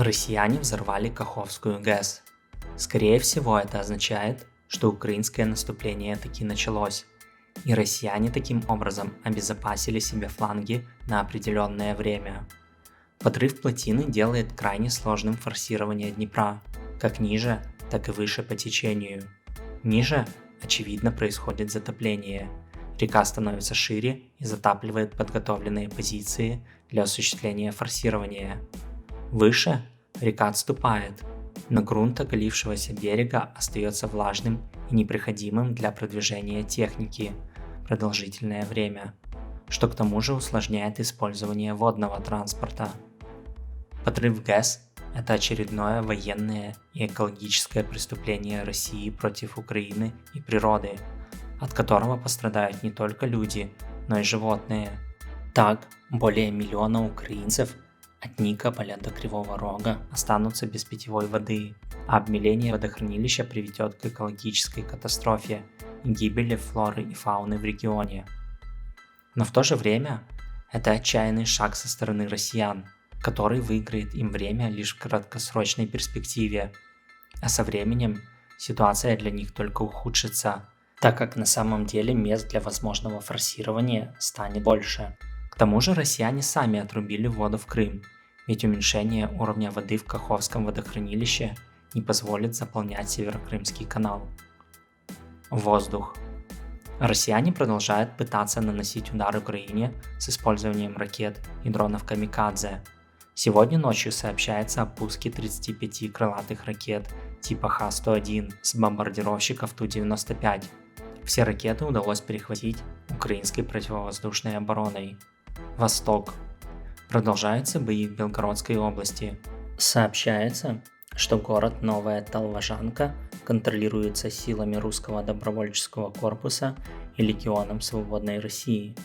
Россияне взорвали Каховскую ГЭС. Скорее всего, это означает, что украинское наступление таки началось, и россияне таким образом обезопасили себе фланги на определенное время. Подрыв плотины делает крайне сложным форсирование Днепра, как ниже, так и выше по течению. Ниже, очевидно, происходит затопление. Река становится шире и затапливает подготовленные позиции для осуществления форсирования. Выше река отступает, но грунт оголившегося берега остается влажным и неприходимым для продвижения техники продолжительное время, что к тому же усложняет использование водного транспорта. Подрыв ГЭС – это очередное военное и экологическое преступление России против Украины и природы, от которого пострадают не только люди, но и животные. Так, более миллиона украинцев от Никополя до Кривого Рога останутся без питьевой воды, а обмеление водохранилища приведет к экологической катастрофе и гибели флоры и фауны в регионе. Но в то же время это отчаянный шаг со стороны россиян, который выиграет им время лишь в краткосрочной перспективе, а со временем ситуация для них только ухудшится, так как на самом деле мест для возможного форсирования станет больше. К тому же россияне сами отрубили воду в Крым, ведь уменьшение уровня воды в Каховском водохранилище не позволит заполнять Северокрымский канал. Воздух. Россияне продолжают пытаться наносить удар Украине с использованием ракет и дронов «Камикадзе». Сегодня ночью сообщается о пуске 35 крылатых ракет типа Х-101 с бомбардировщиков Ту-95. Все ракеты удалось перехватить украинской противовоздушной обороной. Восток. Продолжаются бои в Белгородской области. Сообщается, что город Новая Талважанка контролируется силами русского добровольческого корпуса и легионом Свободной России.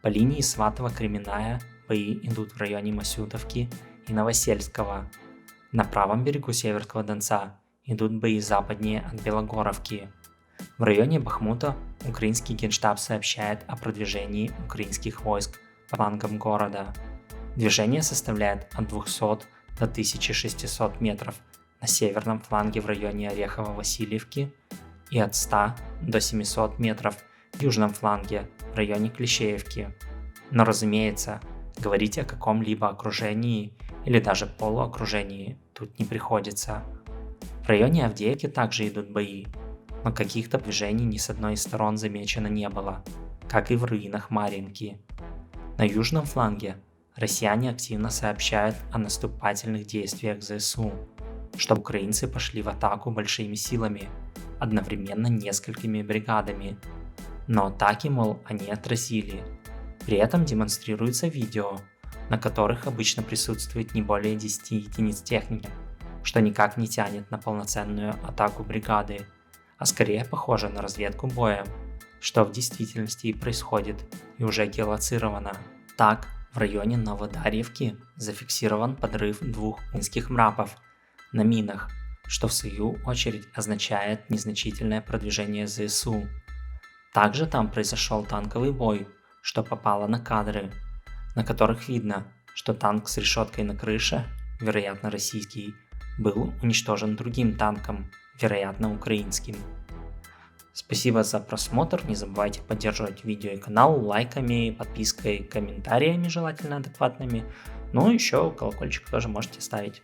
По линии Сватово-Кременная бои идут в районе Масютовки и Новосельского. На правом берегу Северского Донца идут бои западнее от Белогоровки. В районе Бахмута украинский генштаб сообщает о продвижении украинских войск по флангам города. Движение составляет от 200 до 1600 метров на северном фланге в районе Орехово-Васильевки и от 100 до 700 метров в южном фланге в районе Клещеевки. Но, разумеется, говорить о каком-либо окружении или даже полуокружении тут не приходится. В районе Авдеевки также идут бои, но каких-то движений ни с одной из сторон замечено не было, как и в руинах Марьинки. На южном фланге россияне активно сообщают о наступательных действиях ЗСУ, что украинцы пошли в атаку большими силами, одновременно несколькими бригадами. Но атаки, мол, они отразили. При этом демонстрируется видео, на которых обычно присутствует не более 10 единиц техники, что никак не тянет на полноценную атаку бригады, а скорее похоже на разведку боем, что в действительности и происходит, и уже геолоцировано. Так, в районе Новодарьевки зафиксирован подрыв 2 украинских МРАПов на минах, что в свою очередь означает незначительное продвижение ЗСУ. Также там произошел танковый бой, что попало на кадры, на которых видно, что танк с решеткой на крыше, вероятно российский, был уничтожен другим танком, вероятно украинским. Спасибо за просмотр, не забывайте поддерживать видео и канал лайками, подпиской, комментариями, желательно адекватными. Ну и еще колокольчик тоже можете ставить.